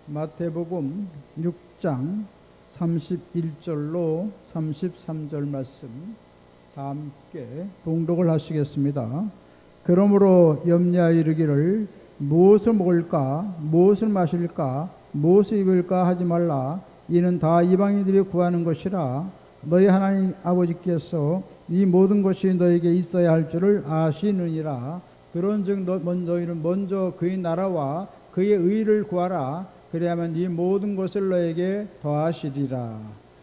마태복음 6장 31절로 33절 말씀 다 함께 봉독을 하시겠습니다. 그러므로 염려하여 이르기를 무엇을 먹을까 무엇을 마실까 무엇을 입을까 하지 말라. 이는 다 이방인들이 구하는 것이라. 너희 하나님 아버지께서 이 모든 것이 너에게 있어야 할 줄을 아시느니라. 그런즉 너희는 먼저 그의 나라와 그의 의를 구하라. 그래야만 이 모든 것을 너에게 더하시리라.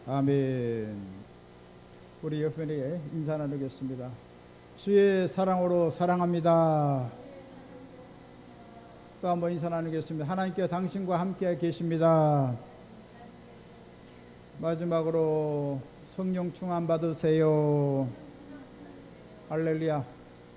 아멘. 우리 옆에 인사 나누겠습니다. 주의 사랑으로 사랑합니다. 또 한번 인사 나누겠습니다. 하나님께 당신과 함께 계십니다. 마지막으로 성령 충만 받으세요. 할렐루야.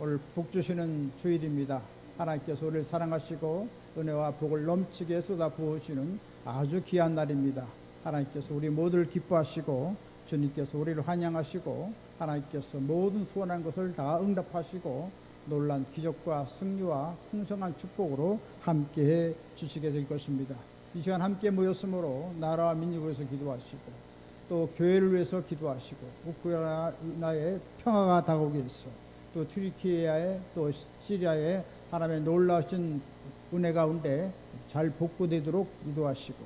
오늘 복 주시는 주일입니다. 하나님께서 우리를 사랑하시고 은혜와 복을 넘치게 쏟아 부으시는 아주 귀한 날입니다. 하나님께서 우리 모두를 기뻐하시고 주님께서 우리를 환영하시고 하나님께서 모든 소원한 것을 다 응답하시고 놀란 기적과 승리와 풍성한 축복으로 함께해 주시게 될 것입니다. 이 시간 함께 모였으므로 나라와 민족을 위해서 기도하시고 또 교회를 위해서 기도하시고 우크라이나의 평화가 다가오게 해서 또 튀르키예의 또 시리아의 하나님의 놀라우신 은혜 가운데 잘 복구되도록 기도하시고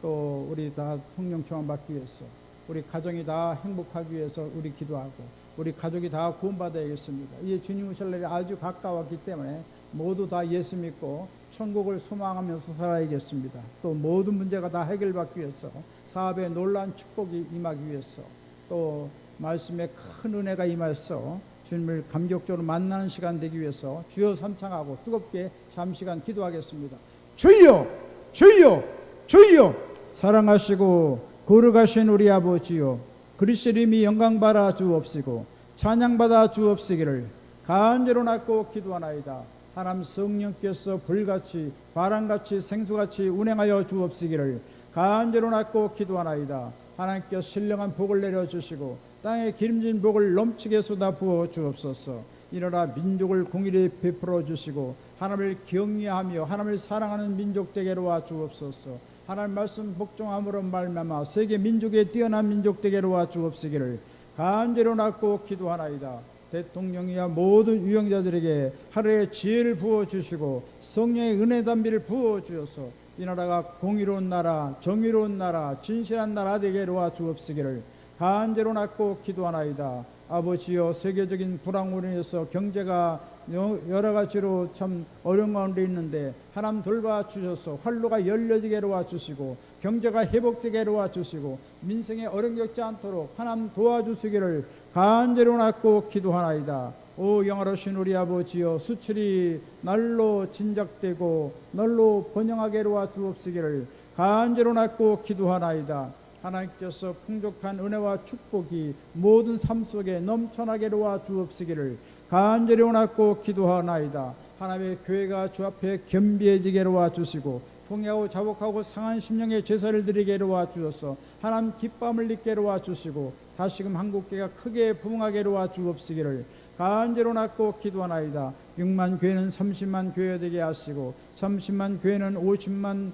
또 우리 다 성령 충만 받기 위해서 우리 가정이 다 행복하기 위해서 우리 기도하고 우리 가족이 다 구원받아야겠습니다. 이제 주님 오실 날이 아주 가까웠기 때문에 모두 다 예수 믿고 천국을 소망하면서 살아야겠습니다. 또 모든 문제가 다 해결받기 위해서 사업에 놀라운 축복이 임하기 위해서 또 말씀에 큰 은혜가 임하여서 주님을 감격적으로 만나는 시간 되기 위해서 주여 삼창하고 뜨겁게 잠시간 기도하겠습니다. 주여 주여 주여 사랑하시고 거룩하신 우리 아버지요 그리스도 이름이 영광받아 주옵시고 찬양받아 주옵시기를 간절히 낳고 기도하나이다. 하나님 성령께서 불같이 바람같이 생수같이 운행하여 주옵시기를 간절히 낳고 기도하나이다. 하나님께서 신령한 복을 내려주시고 땅에 기름진 복을 넘치게 쏟아 부어 주옵소서. 이러나 민족을 공의히 베풀어 주시고 하나님을 경외하며 하나님을 사랑하는 민족 되게로 와 주옵소서. 하나님 말씀 복종함으로 말미암아 세계 민족의 뛰어난 민족 되게로 와 주옵시기를 간절히 낳고 기도하나이다. 대통령이야 모든 유영자들에게 하루에 지혜를 부어 주시고 성령의 은혜 담비를 부어 주셔서 이 나라가 공의로운 나라 정의로운 나라 진실한 나라 되게로 와 주옵시기를 간절히 낳고 기도하나이다. 아버지여 세계적인 불황으로 인해서 경제가 여러 가지로 참 어려운 가운데 있는데 하나님 돌봐 주셔서 활로가 열려지게 도와주시고 경제가 회복되게 도와주시고 민생에 어려움 겪지 않도록 하나님 도와주시기를 간절히 낳고 기도하나이다. 오 영화로우신 우리 아버지여 수출이 날로 진작되고 날로 번영하게 도와주옵시기를 간절히 낳고 기도하나이다. 하나님께서 풍족한 은혜와 축복이 모든 삶 속에 넘쳐나게 도와주옵시기를 간절히 원하고 기도하나이다. 하나님의 교회가 주 앞에 겸비해지게 도와주시고 통회하고 자복하고 상한 심령의 제사를 드리게 도와주셔서 하나님 기쁨을 잊게 도와주시고 다시금 한국교회가 크게 부흥하게 도와주옵시기를 간절히 원하고 기도하나이다. 6만 교회는 30만 교회가 되게 하시고 30만 교회는 50만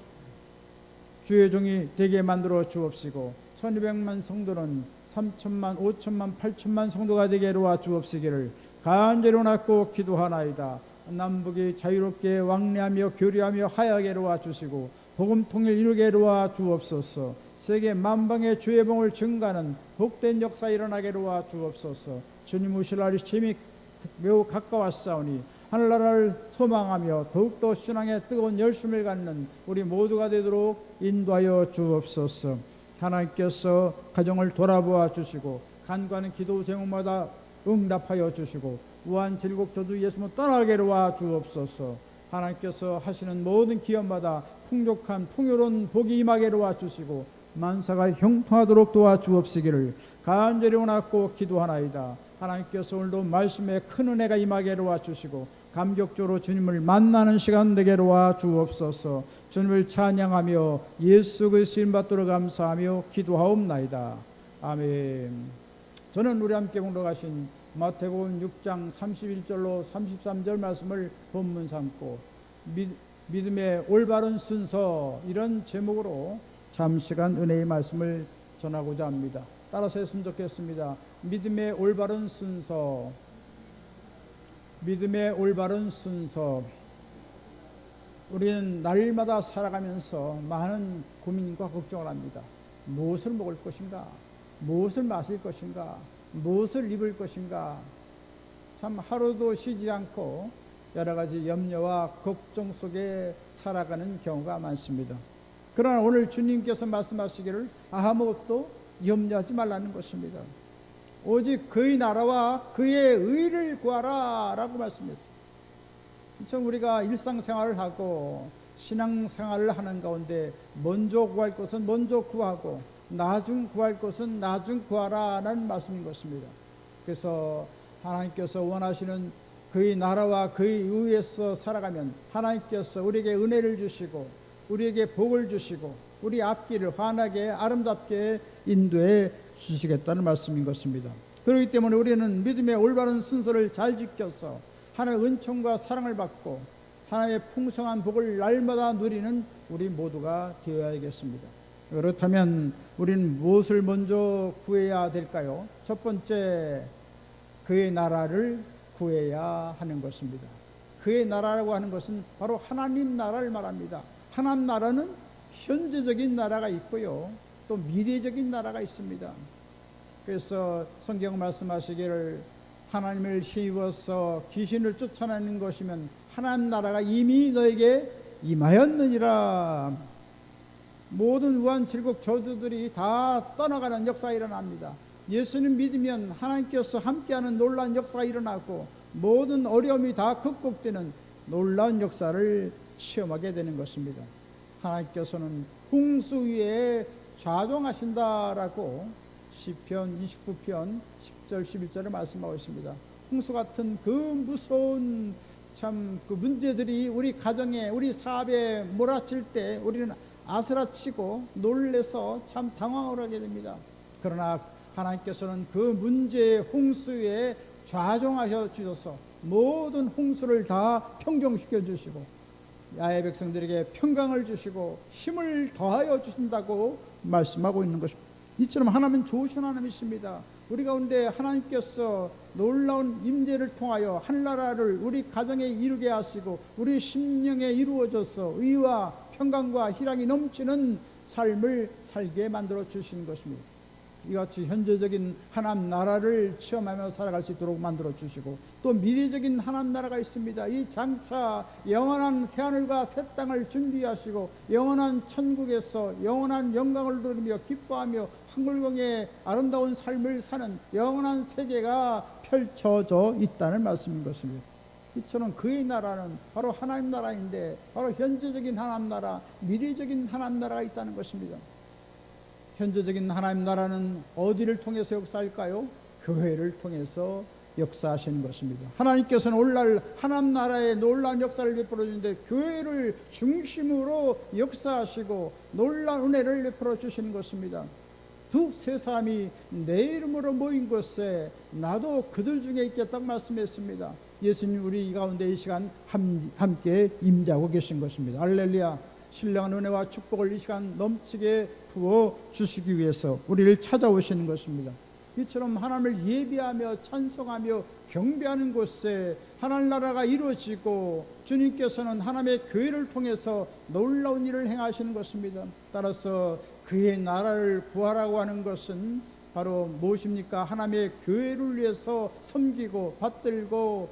주의 종이 되게 만들어 주옵시고 1200만 성도는 3천만 5천만 8천만 성도가 되게 도와 주옵시기를 간절히 원하고 기도하나이다. 남북이 자유롭게 왕래하며 교류하며 화해하게 도와주시고 복음 통일 이루게 도와주옵소서. 세계 만방의 주의 봉을 증가하는 복된 역사 일어나게 도와주옵소서. 주님 오실 날이 심히 매우 가까웠사오니 하늘나라를 소망하며 더욱더 신앙에 뜨거운 열심을 갖는 우리 모두가 되도록 인도하여 주옵소서. 하나님께서 가정을 돌아보아 주시고 간구하는 기도 제목마다 응답하여 주시고 우한 질곡 저주 예수님 떠나게 도와 주옵소서. 하나님께서 하시는 모든 기업마다 풍족한 풍요로운 복이 임하게 도와 주시고 만사가 형통하도록 도와 주옵시기를 간절히 원하고 기도하나이다. 하나님께서 오늘도 말씀에 큰 은혜가 임하게 도와 주시고 감격적으로 주님을 만나는 시간 되게 도와 주옵소서. 주님을 찬양하며 예수 그리스도 이름 받도록 감사하며 기도하옵나이다. 아멘. 저는 우리 함께 봉독하신 마태복음 6장 31절로 33절 말씀을 본문 삼고 믿음의 올바른 순서, 이런 제목으로 잠시간 은혜의 말씀을 전하고자 합니다. 따라서 했으면 좋겠습니다. 믿음의 올바른 순서, 믿음의 올바른 순서. 우리는 날마다 살아가면서 많은 고민과 걱정을 합니다. 무엇을 먹을 것인가? 무엇을 마실 것인가? 무엇을 입을 것인가? 참 하루도 쉬지 않고 여러 가지 염려와 걱정 속에 살아가는 경우가 많습니다. 그러나 오늘 주님께서 말씀하시기를 아무것도 염려하지 말라는 것입니다. 오직 그의 나라와 그의 의를 구하라 라고 말씀했습니다. 참 우리가 일상생활을 하고 신앙생활을 하는 가운데 먼저 구할 것은 먼저 구하고 나중 구할 것은 나중 구하라 라는 말씀인 것입니다. 그래서 하나님께서 원하시는 그의 나라와 그의 의에서 살아가면 하나님께서 우리에게 은혜를 주시고 우리에게 복을 주시고 우리 앞길을 환하게 아름답게 인도해 주시겠다는 말씀인 것입니다. 그렇기 때문에 우리는 믿음의 올바른 순서를 잘 지켜서 하나님의 은총과 사랑을 받고 하나님의 풍성한 복을 날마다 누리는 우리 모두가 되어야겠습니다. 그렇다면 우리는 무엇을 먼저 구해야 될까요? 첫 번째, 그의 나라를 구해야 하는 것입니다. 그의 나라라고 하는 것은 바로 하나님 나라를 말합니다. 하나님 나라는 현재적인 나라가 있고요, 또 미래적인 나라가 있습니다. 그래서 성경 말씀하시기를 하나님을 힘입어서 귀신을 쫓아내는 것이면 하나님 나라가 이미 너에게 임하였느니라. 모든 우환칠곡 저주들이 다 떠나가는 역사가 일어납니다. 예수님 믿으면 하나님께서 함께하는 놀라운 역사가 일어나고 모든 어려움이 다 극복되는 놀라운 역사를 체험하게 되는 것입니다. 하나님께서는 홍수 위에 좌정하신다라고 시편 29편 10절 11절을 말씀하고 있습니다. 홍수 같은 그 무서운 참 그 문제들이 우리 가정에 우리 사업에 몰아칠 때 우리는 아스라치고 놀래서 참 당황을 하게 됩니다. 그러나 하나님께서는 그 문제의 홍수에 좌정하셔 주셔서 모든 홍수를 다 평정시켜 주시고 야외 백성들에게 평강을 주시고 힘을 더하여 주신다고 말씀하고 있는 것입니다. 이처럼 하나님은 좋으신 하나님이십니다. 우리 가운데 하나님께서 놀라운 임재를 통하여 하늘나라를 우리 가정에 이루게 하시고 우리 심령에 이루어져서 의와 평강과 희락이 넘치는 삶을 살게 만들어 주신 것입니다. 이같이 현재적인 하나님 나라를 체험하며 살아갈 수 있도록 만들어 주시고 또 미래적인 하나님 나라가 있습니다. 이 장차 영원한 새하늘과 새 땅을 준비하시고 영원한 천국에서 영원한 영광을 누리며 기뻐하며 황홀경의 아름다운 삶을 사는 영원한 세계가 펼쳐져 있다는 말씀인 것입니다. 이처럼 그의 나라는 바로 하나님 나라인데 바로 현재적인 하나님 나라, 미래적인 하나님 나라가 있다는 것입니다. 현재적인 하나님 나라는 어디를 통해서 역사할까요? 교회를 통해서 역사하시는 것입니다. 하나님께서는 오늘날 하나님 나라의 놀라운 역사를 베풀어 주는데 교회를 중심으로 역사하시고 놀라운 은혜를 베풀어 주시는 것입니다. 두세 사람이 내 이름으로 모인 곳에 나도 그들 중에 있겠다고 말씀했습니다. 예수님 우리 가운데 이 시간 함께 임재하고 계신 것입니다. 할렐루야. 신령한 은혜와 축복을 이 시간 넘치게 부어 주시기 위해서 우리를 찾아오시는 것입니다. 이처럼 하나님을 예비하며 찬송하며 경배하는 곳에 하나님 나라가 이루어지고 주님께서는 하나님의 교회를 통해서 놀라운 일을 행하시는 것입니다. 따라서 그의 나라를 구하라고 하는 것은 바로 무엇입니까? 하나님의 교회를 위해서 섬기고 받들고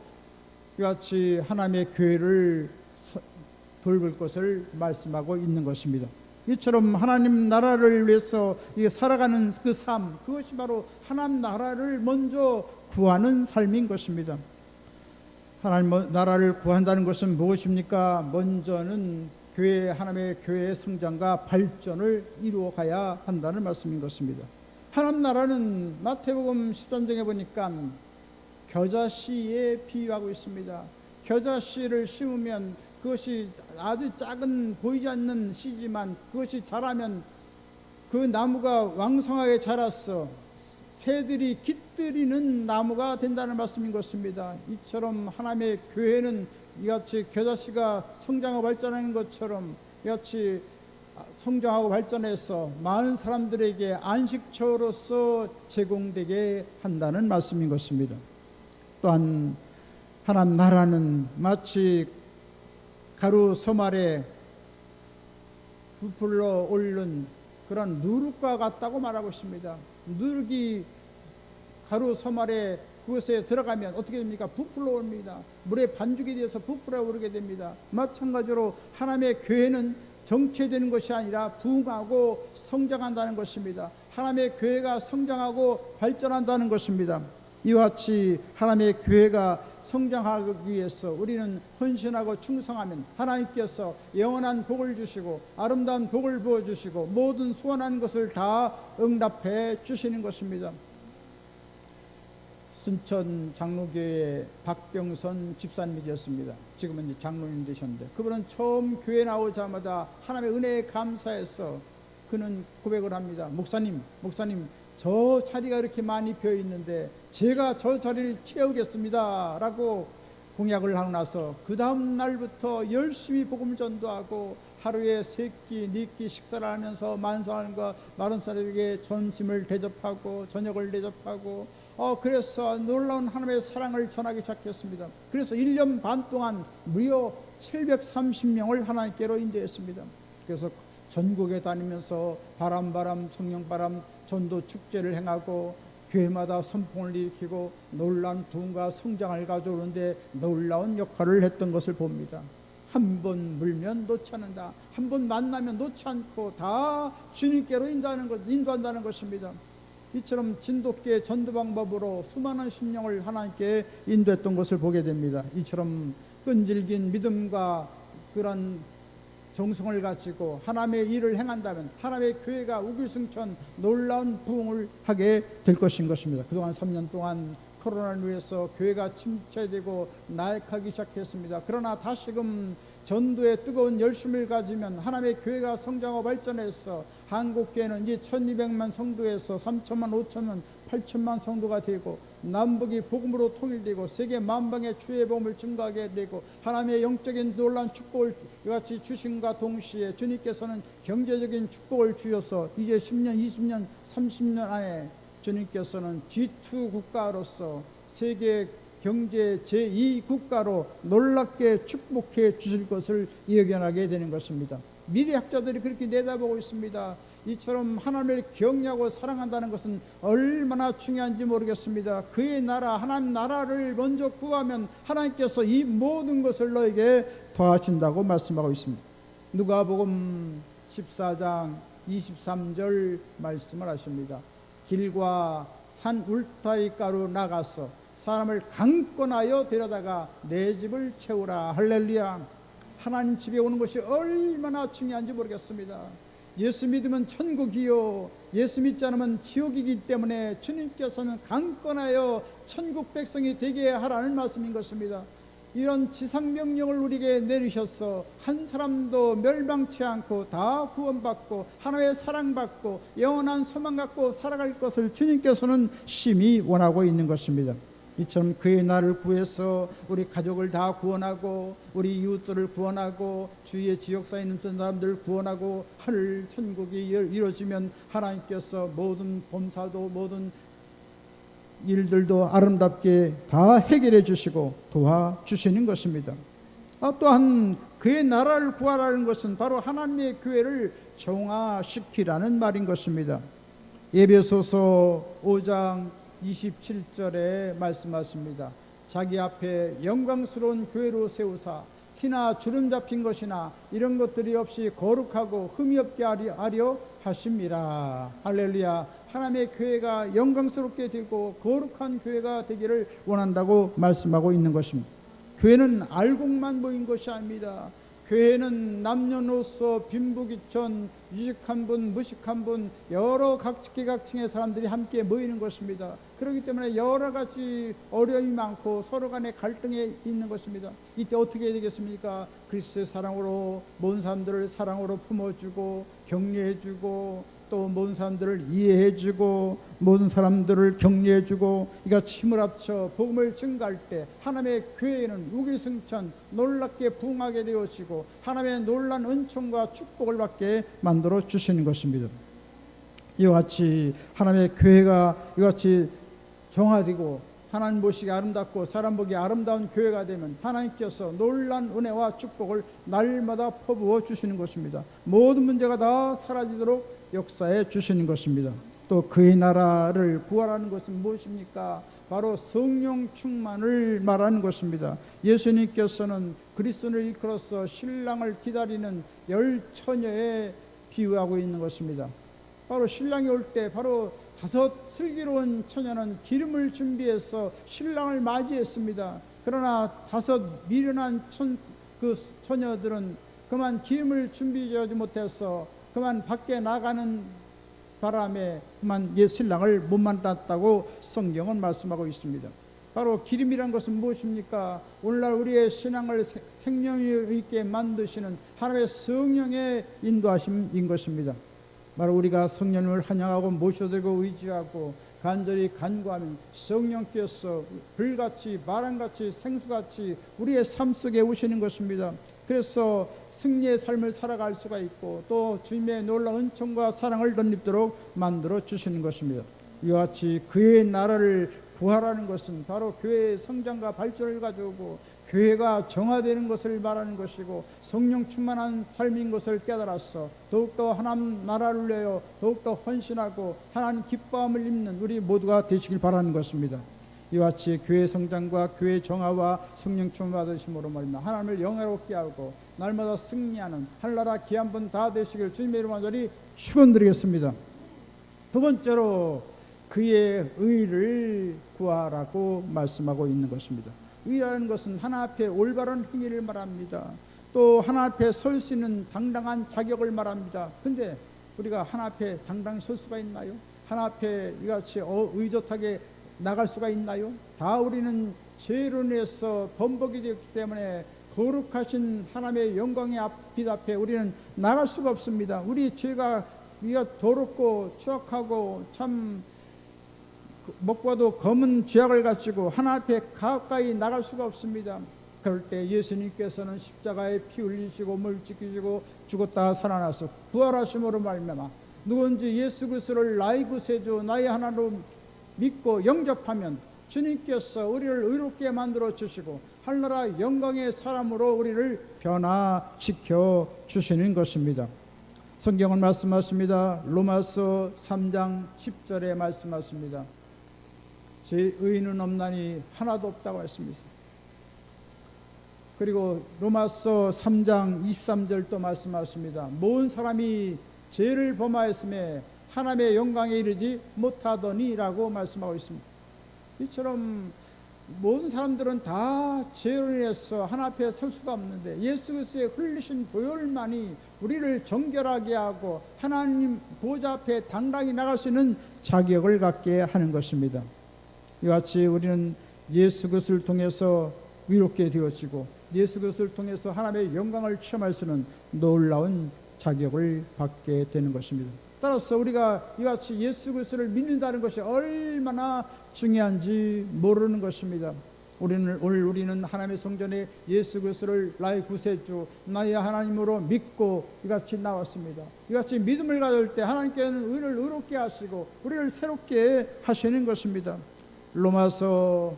이같이 하나님의 교회를 돌볼 것을 말씀하고 있는 것입니다. 이처럼 하나님 나라를 위해서 살아가는 그 삶, 그것이 바로 하나님 나라를 먼저 구하는 삶인 것입니다. 하나님 나라를 구한다는 것은 무엇입니까? 먼저는 하나님의 교회의 성장과 발전을 이루어가야 한다는 말씀인 것입니다. 하나님 나라는 마태복음 13장에 보니까 겨자씨에 비유하고 있습니다. 겨자씨를 심으면 그것이 아주 작은 보이지 않는 씨지만 그것이 자라면 그 나무가 왕성하게 자라서 새들이 깃들이는 나무가 된다는 말씀인 것입니다. 이처럼 하나님의 교회는 이같이 겨자씨가 성장하고 발전하는 것처럼 이같이 성장하고 발전해서 많은 사람들에게 안식처로서 제공되게 한다는 말씀인 것입니다. 또한 하나님 나라는 마치 가루 섬 아래 부풀러 오른 그런 누룩과 같다고 말하고 있습니다. 누룩이 가루 섬 아래 그것에 들어가면 어떻게 됩니까? 부풀어 옵니다. 물에 반죽이 되어서 부풀어 오르게 됩니다. 마찬가지로 하나님의 교회는 정체되는 것이 아니라 부흥하고 성장한다는 것입니다. 하나님의 교회가 성장하고 발전한다는 것입니다. 이와 같이 하나님의 교회가 성장하기 위해서 우리는 헌신하고 충성하면 하나님께서 영원한 복을 주시고 아름다운 복을 부어주시고 모든 소원한 것을 다 응답해 주시는 것입니다. 순천 장로교회 박병선 집사님이 되었습니다. 지금은 이제 장로님 되셨는데 그분은 처음 교회 나오자마자 하나님의 은혜에 감사해서 그는 고백을 합니다. 목사님 저 자리가 이렇게 많이 비어 있는데 제가 저 자리를 채우겠습니다 라고 공약을 하고 나서 그 다음 날부터 열심히 복음 전도하고 하루에 3끼 4끼 식사를 하면서 만사람과 마른 사람에게 점심을 대접하고 저녁을 대접하고 그래서 놀라운 하나님의 사랑을 전하기 시작했습니다. 그래서 1년 반 동안 무려 730명을 하나님께로 인도했습니다. 그래서 전국에 다니면서 바람 성령바람 전도 축제를 행하고 교회마다 선풍을 일으키고 놀라운 부흥과 성장을 가져오는데 놀라운 역할을 했던 것을 봅니다. 한 번 물면 놓지 않는다. 한 번 만나면 놓지 않고 다 주님께로 인도한다는 것입니다. 이처럼 진돗개 전도 방법으로 수많은 심령을 하나님께 인도했던 것을 보게 됩니다. 이처럼 끈질긴 믿음과 그런 정성을 가지고 하나님의 일을 행한다면 하나님의 교회가 우기승천 놀라운 부흥을 하게 될 것인 것입니다. 그동안 3년 동안 코로나를 위해서 교회가 침체되고 나약하기 시작했습니다. 그러나 다시금 전도에 뜨거운 열심을 가지면 하나님의 교회가 성장하고 발전해서 한국교회는 이제 1200만 성도에서 3천만 5천만 8천만 성도가 되고 남북이 복음으로 통일되고 세계 만방의 주의 복음을 증거하게 되고 하나님의 영적인 놀라운 축복을 이같이 주심과 동시에 주님께서는 경제적인 축복을 주셔서 이제 10년 20년 30년 안에 주님께서는 G2 국가로서 세계 경제 제2국가로 놀랍게 축복해 주실 것을 예견하게 되는 것입니다. 미래학자들이 그렇게 내다보고 있습니다. 이처럼 하나님을 경외하고 사랑한다는 것은 얼마나 중요한지 모르겠습니다. 그의 나라 하나님 나라를 먼저 구하면 하나님께서 이 모든 것을 너에게 더하신다고 말씀하고 있습니다. 누가복음 14장 23절 말씀을 하십니다. 길과 산 울타리가로 나가서 사람을 강권하여 데려다가 내 집을 채우라. 할렐루야. 하나님 집에 오는 것이 얼마나 중요한지 모르겠습니다. 예수 믿으면 천국이요 예수 믿지 않으면 지옥이기 때문에 주님께서는 강권하여 천국 백성이 되게 하라는 말씀인 것입니다. 이런 지상명령을 우리에게 내리셔서 한 사람도 멸망치 않고 다 구원받고 하나님의 사랑받고 영원한 소망 갖고 살아갈 것을 주님께서는 심히 원하고 있는 것입니다. 이처럼 그의 나를 구해서 우리 가족을 다 구원하고 우리 이웃들을 구원하고 주위의 지역사에 있는 사람들을 구원하고 하늘 천국이 이루어지면 하나님께서 모든 범사도 모든 일들도 아름답게 다 해결해 주시고 도와주시는 것입니다. 또한 그의 나라를 구하라는 것은 바로 하나님의 교회를 정화시키라는 말인 것입니다. 에베소서 5장 27절에 말씀하십니다. 자기 앞에 영광스러운 교회로 세우사 티나 주름 잡힌 것이나 이런 것들이 없이 거룩하고 흠이 없게 하려 하심이라. 할렐루야. 하나님의 교회가 영광스럽게 되고 거룩한 교회가 되기를 원한다고 말씀하고 있는 것입니다. 교회는 알곡만 모인 것이 아닙니다. 교회는 남녀노소 빈부귀천 유식한 분 무식한 분 여러 각계각층의 사람들이 함께 모이는 것입니다. 그렇기 때문에 여러 가지 어려움이 많고 서로 간의 갈등이 있는 것입니다. 이때 어떻게 해야 되겠습니까? 그리스도의 사랑으로 모든 사람들을 사랑으로 품어주고 격려해주고 또 모든 사람들을 이해해주고 모든 사람들을 격려해주고 이같이 힘을 합쳐 복음을 증가할 때 하나님의 교회는 우기승천 놀랍게 부흥하게 되어지고 하나님의 놀라운 은총과 축복을 받게 만들어 주시는 것입니다. 이와 같이 하나님의 교회가 이같이 정화되고 하나님 보시기 아름답고 사람 보기 아름다운 교회가 되면 하나님께서 놀란 은혜와 축복을 날마다 퍼부어 주시는 것입니다. 모든 문제가 다 사라지도록 역사해 주시는 것입니다. 또 그의 나라를 부활하는 것은 무엇입니까? 바로 성령 충만을 말하는 것입니다. 예수님께서는 그리스도를 일컬어서 신랑을 기다리는 열 처녀에 비유하고 있는 것입니다. 바로 신랑이 올 때 바로 5 슬기로운 처녀는 기름을 준비해서 신랑을 맞이했습니다. 그러나 5 미련한 처녀들은 그만 기름을 준비하지 못해서 그만 밖에 나가는 바람에 그만 신랑을 못 만났다고 성경은 말씀하고 있습니다. 바로 기름이란 것은 무엇입니까? 오늘날 우리의 신앙을 생명 있게 만드시는 하나님의 성령의 인도하심인 것입니다. 바로 우리가 성령을 환영하고 모셔들고 의지하고 간절히 간구하면 성령께서 불같이 바람같이 생수같이 우리의 삶 속에 오시는 것입니다. 그래서 승리의 삶을 살아갈 수가 있고 또 주님의 놀라운 은총과 사랑을 덧입도록 만들어 주시는 것입니다. 이와 같이 그의 나라를 부활하는 것은 바로 교회의 성장과 발전을 가져오고 교회가 정화되는 것을 말하는 것이고 성령 충만한 삶인 것을 깨달아서 더욱더 하나님 나라를 위하여 더욱더 헌신하고 하나님 기뻐함을 입는 우리 모두가 되시길 바라는 것입니다. 이와 같이 교회 성장과 교회 정화와 성령 충만 받으심으로 말입니다. 하나님을 영예롭게 하고 날마다 승리하는 하늘나라 귀한 분 다 되시길 주님의 이름으로 간절히 축원드리겠습니다. 두 번째로 그의 의를 구하라고 말씀하고 있는 것입니다. 의라는 것은 하나 앞에 올바른 행위를 말합니다. 또 하나 앞에 설 수 있는 당당한 자격을 말합니다. 근데 우리가 하나 앞에 당당히 설 수가 있나요? 하나 앞에 이같이 의젓하게 나갈 수가 있나요? 다 우리는 죄로 인해서 범벅이 되었기 때문에 거룩하신 하나님의 영광의 빛 앞에 우리는 나갈 수가 없습니다. 우리 죄가 더럽고 추악하고 참 먹고도 검은 죄악을 가지고 하나 앞에 가까이 나갈 수가 없습니다. 그럴 때 예수님께서는 십자가에 피 흘리시고 물 찢기시고 죽었다가 살아나서 부활하심으로 말미암아 누군지 예수 그리스도를 나의 구세주 나의 하나로 믿고 영접하면 주님께서 우리를 의롭게 만들어 주시고 하늘나라 영광의 사람으로 우리를 변화시켜 주시는 것입니다. 성경은 말씀하십니다. 로마서 3장 10절에 말씀하십니다. 제 의인은 없나니 하나도 없다고 했습니다. 그리고 로마서 3장 23절 또 말씀하십니다. 모든 사람이 죄를 범하였음에 하나님의 영광에 이르지 못하더니라고 말씀하고 있습니다. 이처럼 모든 사람들은 다 죄로 인해서 하나 앞에 설 수가 없는데 예수 그리스도의 흘리신 보혈만이 우리를 정결하게 하고 하나님 보좌 앞에 당당히 나갈 수 있는 자격을 갖게 하는 것입니다. 이와 같이 우리는 예수 그리스도를 통해서 위롭게 되어지고 예수 그리스도를 통해서 하나님의 영광을 체험할 수 있는 놀라운 자격을 받게 되는 것입니다. 따라서 우리가 이와 같이 예수 그리스도를 믿는다는 것이 얼마나 중요한지 모르는 것입니다. 우리는 하나님의 성전에 예수 그리스도를 나의 구세주 나의 하나님으로 믿고 이같이 나왔습니다. 이같이 믿음을 가질 때 하나님께는 우리를 의롭게 하시고 우리를 새롭게 하시는 것입니다. 로마서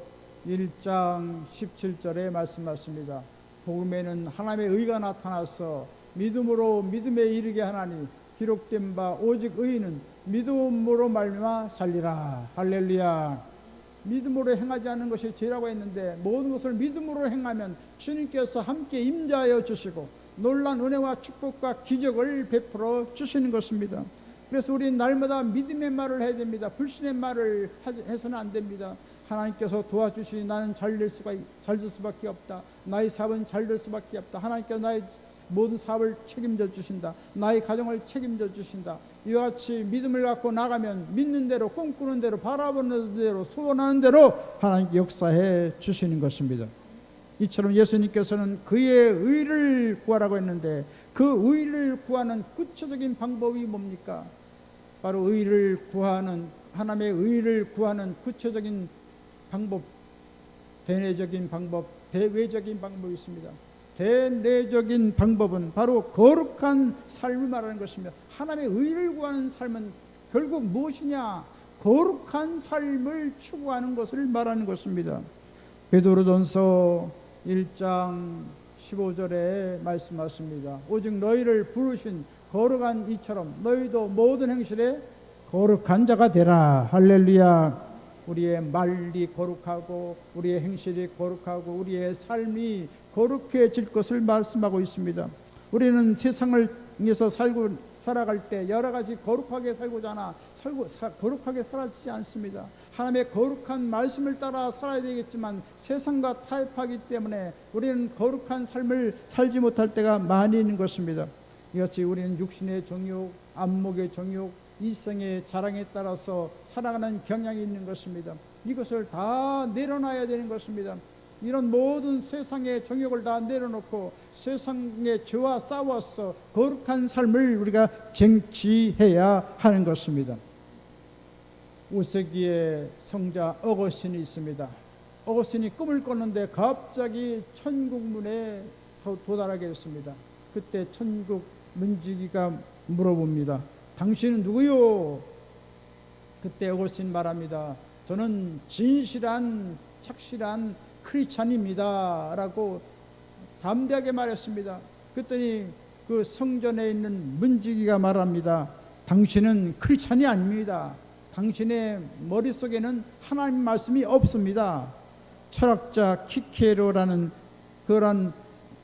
1장 17절에 말씀하십니다. 복음에는 하나님의 의가 나타나서 믿음으로 믿음에 이르게 하나니 기록된 바 오직 의인은 믿음으로 말미암아 살리라. 할렐루야. 믿음으로 행하지 않는 것이 죄라고 했는데 모든 것을 믿음으로 행하면 주님께서 함께 임재하여 주시고 놀라운 은혜와 축복과 기적을 베풀어 주시는 것입니다. 그래서 우리는 날마다 믿음의 말을 해야 됩니다. 불신의 말을 해서는 안 됩니다. 하나님께서 도와주시니 나는 잘 될 수밖에 없다. 나의 사업은 잘 될 수밖에 없다. 하나님께서 나의 모든 사업을 책임져 주신다. 나의 가정을 책임져 주신다. 이와 같이 믿음을 갖고 나가면 믿는 대로 꿈꾸는 대로 바라보는 대로 소원하는 대로 하나님께 역사해 주시는 것입니다. 이처럼 예수님께서는 그의 의를 구하라고 했는데 그 의를 구하는 구체적인 방법이 뭡니까? 바로 의를 구하는, 하나님의 의를 구하는 구체적인 방법, 대내적인 방법, 대외적인 방법이 있습니다. 대내적인 방법은 바로 거룩한 삶을 말하는 것입니다. 하나님의 의를 구하는 삶은 결국 무엇이냐? 거룩한 삶을 추구하는 것을 말하는 것입니다. 베드로전서 1장 15절에 말씀하십니다. 오직 너희를 부르신 거룩한 이처럼 너희도 모든 행실에 거룩한 자가 되라. 할렐루야. 우리의 말이 거룩하고 우리의 행실이 거룩하고 우리의 삶이 거룩해질 것을 말씀하고 있습니다. 우리는 세상에서 살아갈 때 여러 가지 거룩하게 살고자 하나 거룩하게 살아지지 않습니다. 하나님의 거룩한 말씀을 따라 살아야 되겠지만 세상과 타협하기 때문에 우리는 거룩한 삶을 살지 못할 때가 많이 있는 것입니다. 이같이 우리는 육신의 정욕, 안목의 정욕, 이성의 자랑에 따라서 살아가는 경향이 있는 것입니다. 이것을 다 내려놔야 되는 것입니다. 이런 모든 세상의 정욕을 다 내려놓고 세상의 죄와 싸워서 거룩한 삶을 우리가 쟁취해야 하는 것입니다. 5세기의 성자 어거스틴이 있습니다. 어거스틴이 꿈을 꿨는데 갑자기 천국 문에 도달하게 됐습니다. 그때 천국 문지기가 물어봅니다. 당신은 누구요? 그때 어거스틴 말합니다. 저는 진실한 착실한 크리스찬입니다 라고 담대하게 말했습니다. 그랬더니 그 성전에 있는 문지기가 말합니다. 당신은 크리스찬이 아닙니다. 당신의 머릿속에는 하나님 말씀이 없습니다. 철학자 키케로라는 그런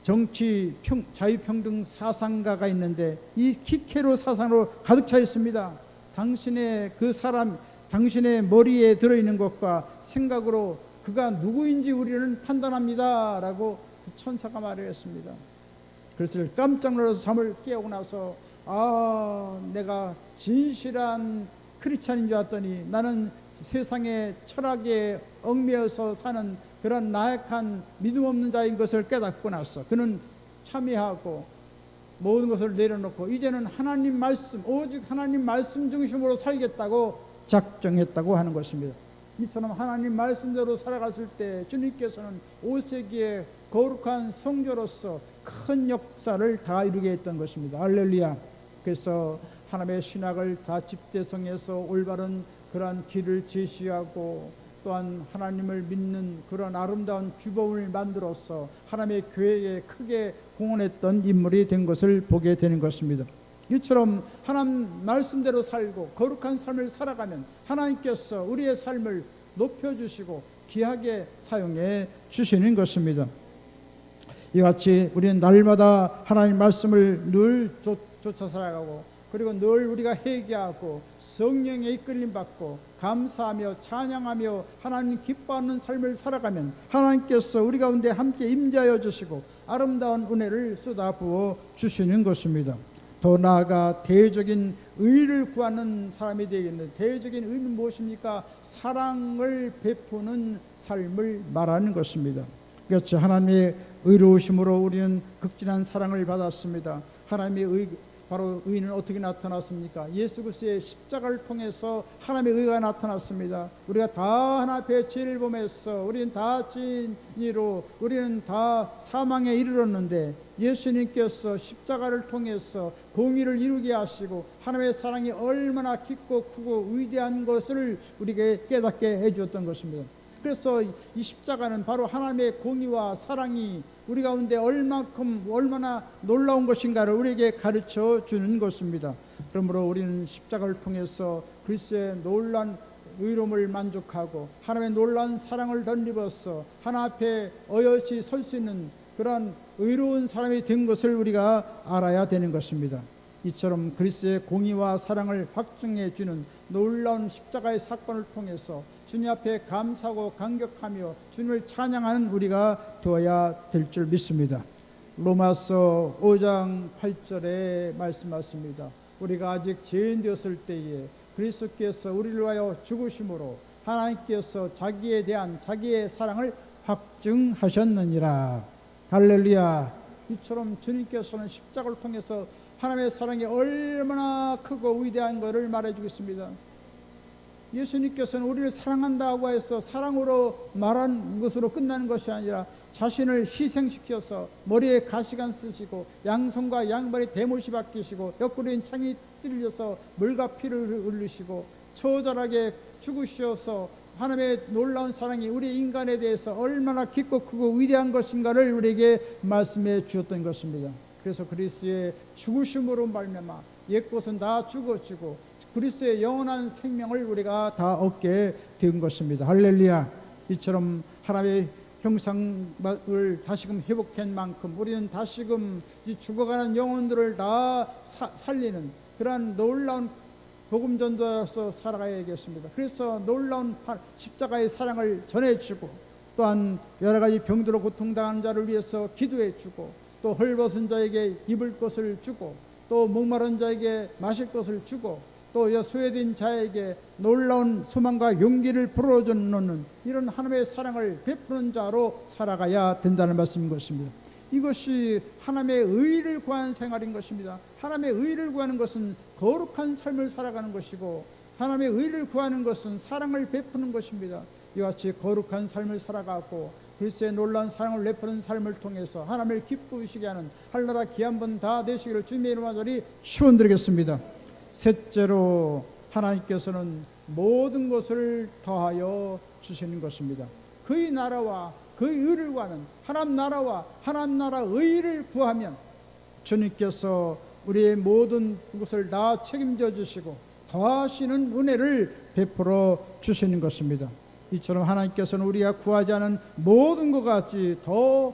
정치 자유평등 사상가가 있는데 이 키케로 사상으로 가득 차 있습니다. 당신의 그 사람, 당신의 머리에 들어있는 것과 생각으로 그가 누구인지 우리는 판단합니다 라고 천사가 말했습니다. 그래서 깜짝 놀라서 잠을 깨우고 나서 내가 진실한 크리스찬인 줄 알았더니 나는 세상의 철학에 얽매여서 사는 그런 나약한 믿음 없는 자인 것을 깨닫고 나서 그는 참여하고 모든 것을 내려놓고 이제는 하나님 말씀, 오직 하나님 말씀 중심으로 살겠다고 작정했다고 하는 것입니다. 이처럼 하나님 말씀대로 살아갔을 때 주님께서는 5세기의 거룩한 성도로서 큰 역사를 다 이루게 했던 것입니다. 할렐루야. 그래서 하나님의 신학을 다 집대성해서 올바른 그러한 길을 제시하고 또한 하나님을 믿는 그런 아름다운 규범을 만들어서 하나님의 교회에 크게 공헌했던 인물이 된 것을 보게 되는 것입니다. 이처럼 하나님 말씀대로 살고 거룩한 삶을 살아가면 하나님께서 우리의 삶을 높여주시고 귀하게 사용해 주시는 것입니다. 이같이 우리는 날마다 하나님 말씀을 늘 쫓아 살아가고 그리고 늘 우리가 회개하고 성령의 이끌림 받고 감사하며 찬양하며 하나님 기뻐하는 삶을 살아가면 하나님께서 우리 가운데 함께 임재하여 주시고 아름다운 은혜를 쏟아부어 주시는 것입니다. 더 나아가 대외적인 의를 구하는 사람이 되겠는데 대외적인 의는 무엇입니까? 사랑을 베푸는 삶을 말하는 것입니다. 그렇죠. 하나님의 의로우심으로 우리는 극진한 사랑을 받았습니다. 하나님의 바로 의는 어떻게 나타났습니까? 예수 그리스도의 십자가를 통해서 하나님의 의가 나타났습니다. 우리가 다 하나 앞에 죄를 범해서 우리는 다 죄인으로 우리는 다 사망에 이르렀는데 예수님께서 십자가를 통해서 공의를 이루게 하시고 하나님의 사랑이 얼마나 깊고 크고 위대한 것을 우리에게 깨닫게 해주었던 것입니다. 그래서 이 십자가는 바로 하나님의 공의와 사랑이 우리 가운데 얼마나 놀라운 것인가를 우리에게 가르쳐 주는 것입니다. 그러므로 우리는 십자가를 통해서 그리스도의 놀라운 의로움을 만족하고 하나님의 놀라운 사랑을 덧입어서 하나 앞에 어여시 설 수 있는 그런 의로운 사람이 된 것을 우리가 알아야 되는 것입니다. 이처럼 그리스도의 공의와 사랑을 확증해 주는 놀라운 십자가의 사건을 통해서 주님 앞에 감사하고 감격하며 주님을 찬양하는 우리가 되어야 될 줄 믿습니다. 로마서 5장 8절에 말씀하십니다. 우리가 아직 죄인 되었을 때에 그리스도께서 우리를 위하여 죽으심으로 하나님께서 자기에 대한 자기의 사랑을 확증하셨느니라. 할렐루야. 이처럼 주님께서는 십자가를 통해서 하나님의 사랑이 얼마나 크고 위대한 것을 말해주겠습니다. 예수님께서는 우리를 사랑한다고 해서 사랑으로 말한 것으로 끝나는 것이 아니라 자신을 희생시켜서 머리에 가시관 쓰시고 양손과 양발에 대못이 박히시고 옆구리엔 창이 뚫려서 물과 피를 흘리시고 처절하게 죽으셔서 하나님의 놀라운 사랑이 우리 인간에 대해서 얼마나 깊고 크고 위대한 것인가를 우리에게 말씀해 주었던 것입니다. 그래서 그리스도의 죽으심으로 말미암아 옛것은 다 죽어지고 그리스도의 영원한 생명을 우리가 다 얻게 된 것입니다. 할렐루야. 이처럼 하나님의 형상을 다시금 회복한 만큼 우리는 다시금 이 죽어가는 영혼들을 다 살리는 그러한 놀라운 복음 전도자로서 살아가야겠습니다. 그래서 놀라운 십자가의 사랑을 전해주고 또한 여러 가지 병들어 고통당하는 자를 위해서 기도해주고 또 헐벗은 자에게 입을 것을 주고 또 목마른 자에게 마실 것을 주고 또 소외된 자에게 놀라운 소망과 용기를 불어넣는 이런 하나님의 사랑을 베푸는 자로 살아가야 된다는 말씀인 것입니다. 이것이 하나님의 의를 구하는 생활인 것입니다. 하나님의 의를 구하는 것은 거룩한 삶을 살아가는 것이고 하나님의 의를 구하는 것은 사랑을 베푸는 것입니다. 이와 같이 거룩한 삶을 살아가고 그리스도의 놀라운 사랑을 베푸는 삶을 통해서 하나님을 기쁘시게 하는 할나라 귀한 분 다 되시기를 주님의 이름으로 간절히 축원드리겠습니다. 셋째로 하나님께서는 모든 것을 더하여 주시는 것입니다. 그의 나라와 그의 의를 구하는 하나님 나라와 하나님 나라 의를 구하면 주님께서 우리의 모든 것을 다 책임져 주시고 더하시는 은혜를 베풀어 주시는 것입니다. 이처럼 하나님께서는 우리가 구하지 않은 모든 것 같이 더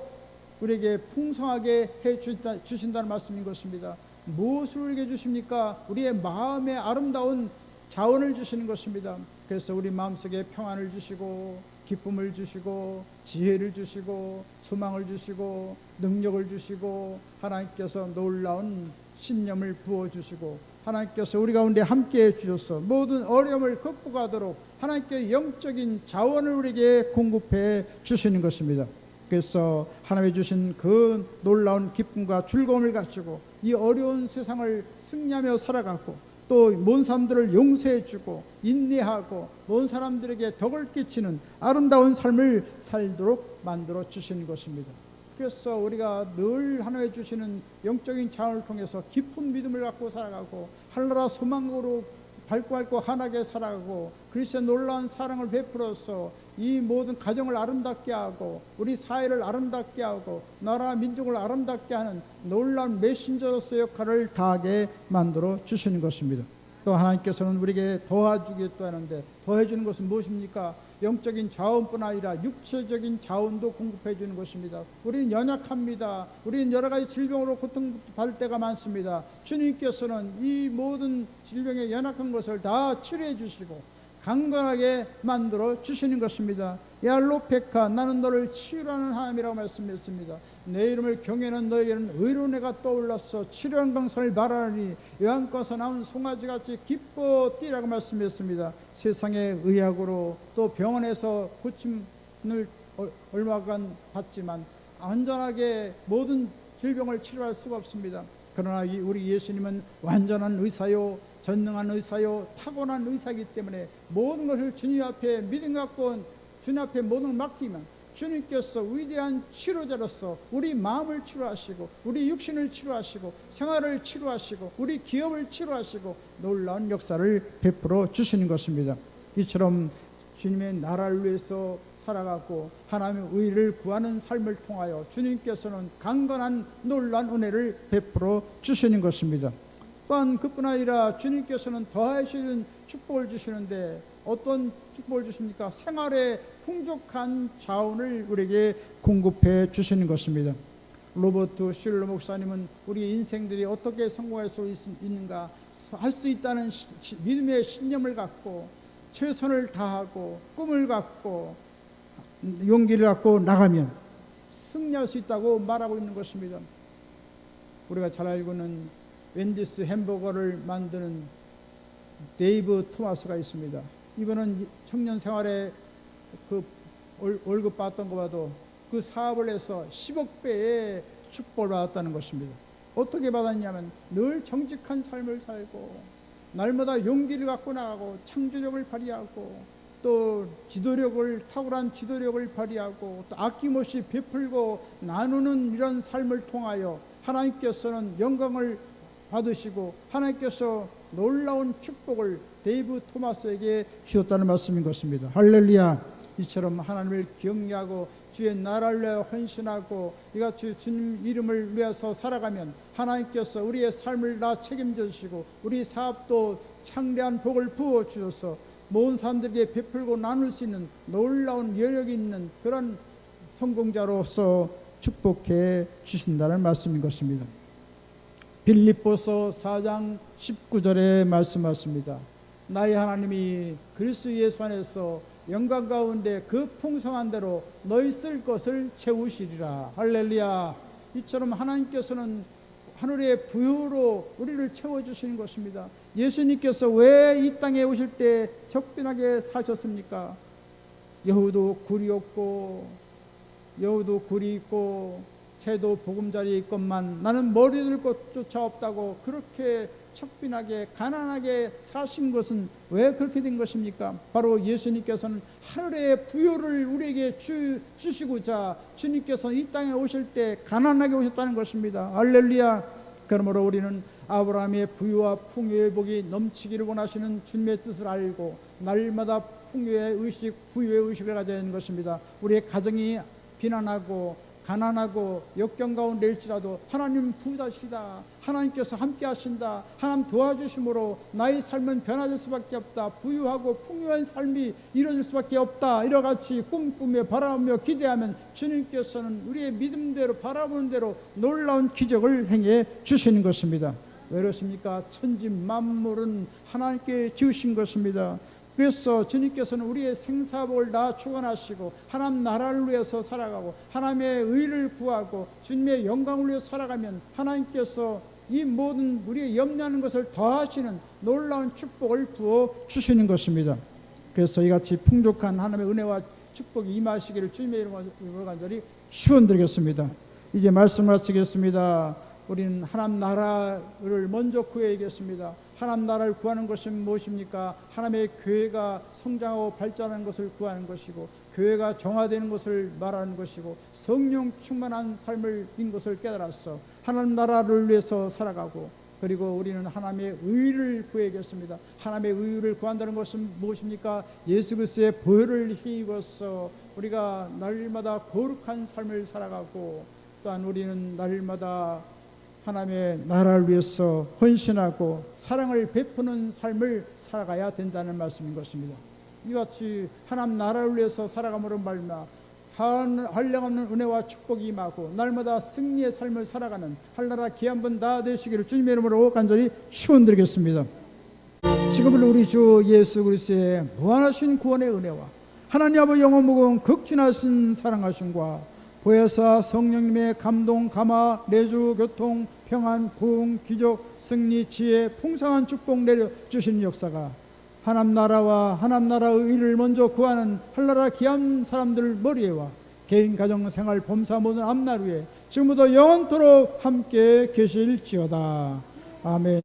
우리에게 풍성하게 해 주신다는 말씀인 것입니다. 무엇을 우리에게 주십니까? 우리의 마음에 아름다운 자원을 주시는 것입니다. 그래서 우리 마음속에 평안을 주시고 기쁨을 주시고 지혜를 주시고 소망을 주시고 능력을 주시고 하나님께서 놀라운 신념을 부어주시고 하나님께서 우리 가운데 함께해 주셔서 모든 어려움을 극복하도록 하나님께 영적인 자원을 우리에게 공급해 주시는 것입니다. 그래서 하나님이 주신 그 놀라운 기쁨과 즐거움을 가지고 이 어려운 세상을 승리하며 살아가고 또 먼 사람들을 용서해 주고 인내하고 먼 사람들에게 덕을 끼치는 아름다운 삶을 살도록 만들어 주시는 것입니다. 그래서 우리가 늘 하나님 주시는 영적인 자원을 통해서 깊은 믿음을 갖고 살아가고 하늘나라 소망으로 밝고 환하게 살아가고 그리스도의 놀라운 사랑을 베풀어서 이 모든 가정을 아름답게 하고 우리 사회를 아름답게 하고 나라 민족을 아름답게 하는 놀라운 메신저로서의 역할을 다하게 만들어 주시는 것입니다. 또 하나님께서는 우리에게 도와주겠다 하는데 더해주는 것은 무엇입니까? 영적인 자원뿐 아니라 육체적인 자원도 공급해 주는 것입니다. 우리는 연약합니다. 우리는 여러 가지 질병으로 고통받을 때가 많습니다. 주님께서는 이 모든 질병에 연약한 것을 다 치료해 주시고 강건하게 만들어 주시는 것입니다. 야로페카 나는 너를 치유하는 하나님이라고 말씀했습니다. 내 이름을 경외하는 너에게는 의로운 해가 떠올라서 치료한 강산을 말하니 요한과서 나온 송아지같이 기뻐 뛰라고 말씀했습니다. 세상의 의학으로 또 병원에서 고침을 얼마간 받지만 안전하게 모든 질병을 치료할 수가 없습니다. 그러나 우리 예수님은 완전한 의사요 전능한 의사요 타고난 의사이기 때문에 모든 것을 주님 앞에 믿음 갖고 주님 앞에 모든 걸 맡기면 주님께서 위대한 치료자로서 우리 마음을 치료하시고 우리 육신을 치료하시고 생활을 치료하시고 우리 기업을 치료하시고 놀라운 역사를 베풀어 주시는 것입니다. 이처럼 주님의 나라를 위해서 살아가고 하나님의 의를 구하는 삶을 통하여 주님께서는 강건한 놀라운 은혜를 베풀어 주시는 것입니다. 또한 그뿐 아니라 주님께서는 더하시는 축복을 주시는데 어떤 축복을 주십니까? 생활에 풍족한 자원을 우리에게 공급해 주시는 것입니다. 로버트 슐러 목사님은 우리 인생들이 어떻게 성공할 수 있는가 할 수 있다는 믿음의 신념을 갖고 최선을 다하고 꿈을 갖고 용기를 갖고 나가면 승리할 수 있다고 말하고 있는 것입니다. 우리가 잘 알고 있는 웬디스 햄버거를 만드는 데이브 토마스가 있습니다. 이분은 청년 생활에 그 월급 받던 것보다도 그 사업을 해서 10억 배의 축복을 받았다는 것입니다. 어떻게 받았냐면 늘 정직한 삶을 살고 날마다 용기를 갖고 나가고 창조력을 발휘하고 또 탁월한 지도력을 발휘하고 또 아낌없이 베풀고 나누는 이런 삶을 통하여 하나님께서는 영광을 받으시고 하나님께서 놀라운 축복을 데이브 토마스에게 주셨다는 말씀인 것입니다. 할렐루야. 이처럼 하나님을 경외하고 주의 나라를 위하여 헌신하고 이같이 주님 이름을 위해서 살아가면 하나님께서 우리의 삶을 다 책임져 주시고 우리 사업도 창대한 복을 부어 주셔서 모든 사람들에게 베풀고 나눌 수 있는 놀라운 여력이 있는 그런 성공자로서 축복해 주신다는 말씀인 것입니다. 빌립보서 4장 19절에 말씀하십니다. 나의 하나님이 그리스도 예수 안에서 영광 가운데 그 풍성한 대로 너희 쓸 것을 채우시리라. 할렐루야. 이처럼 하나님께서는 하늘의 부유로 우리를 채워주시는 것입니다. 예수님께서 왜 이 땅에 오실 때 적빈하게 사셨습니까? 여우도 굴이 없고 여우도 굴이 있고 새도 보금자리에 있건만 나는 머리 들 곳조차 없다고 그렇게 척빈하게 가난하게 사신 것은 왜 그렇게 된 것입니까? 바로 예수님께서는 하늘의 부요를 우리에게 주시고자 주님께서 이 땅에 오실 때 가난하게 오셨다는 것입니다. 할렐루야. 그러므로 우리는 아브라함의 부유와 풍요의 복이 넘치기를 원하시는 주님의 뜻을 알고 날마다 풍요의 의식, 부유의 의식을 가져야 하는 것입니다. 우리의 가정이 비난하고 가난하고 역경 가운데 일지라도 하나님 부자시다, 하나님께서 함께 하신다, 하나님 도와주심으로 나의 삶은 변화될 수밖에 없다, 부유하고 풍요한 삶이 이루어질 수밖에 없다, 이러같이 꿈꾸며 바라보며 기대하면 주님께서는 우리의 믿음대로 바라보는 대로 놀라운 기적을 행해 주시는 것입니다. 왜 그렇습니까? 천지 만물은 하나님께 지으신 것입니다. 그래서 주님께서는 우리의 생사복을 다 주관하시고 하나님 나라를 위해서 살아가고 하나님의 의를 구하고 주님의 영광을 위해서 살아가면 하나님께서 이 모든 우리의 염려하는 것을 더하시는 놀라운 축복을 부어 주시는 것입니다. 그래서 이같이 풍족한 하나님의 은혜와 축복이 임하시기를 주님의 이름으로 간절히 축원드리겠습니다. 이제 말씀을 마치겠습니다. 우리는 하나님 나라를 먼저 구해야겠습니다. 하나님 나라를 구하는 것이 무엇입니까? 하나님의 교회가 성장하고 발전하는 것을 구하는 것이고 교회가 정화되는 것을 말하는 것이고 성령 충만한 삶을 인 것을 깨달았어 하나님 나라를 위해서 살아가고 그리고 우리는 하나님의 의를 구해야겠습니다. 하나님의 의를 구한다는 것은 무엇입니까? 예수 그리스도의 보혈을 힘입어서 우리가 날마다 거룩한 삶을 살아가고 또한 우리는 날마다 하나님의 나라를 위해서 헌신하고 사랑을 베푸는 삶을 살아가야 된다는 말씀인 것입니다. 이같이 하나님 나라를 위해서 살아감으로 말미암아 한량없는 은혜와 축복이 임하고 날마다 승리의 삶을 살아가는 한나라 귀한 분 다 되시기를 주님의 이름으로 간절히 축원드리겠습니다. 지금은 우리 주 예수 그리스도의 무한하신 구원의 은혜와 하나님 아버지 영원 무궁 극진하신 사랑하심과 보혜사 성령님의 감동, 감화, 내주, 교통, 평안, 부흥, 기적, 승리, 지혜, 풍성한 축복 내려주시는 역사가 하나님 나라와 하나님 나라의 의를 먼저 구하는 한나라 귀한 사람들 머리에와 개인, 가정, 생활, 범사 모든 앞날 위에 지금부터 영원토록 함께 계실지어다. 아멘.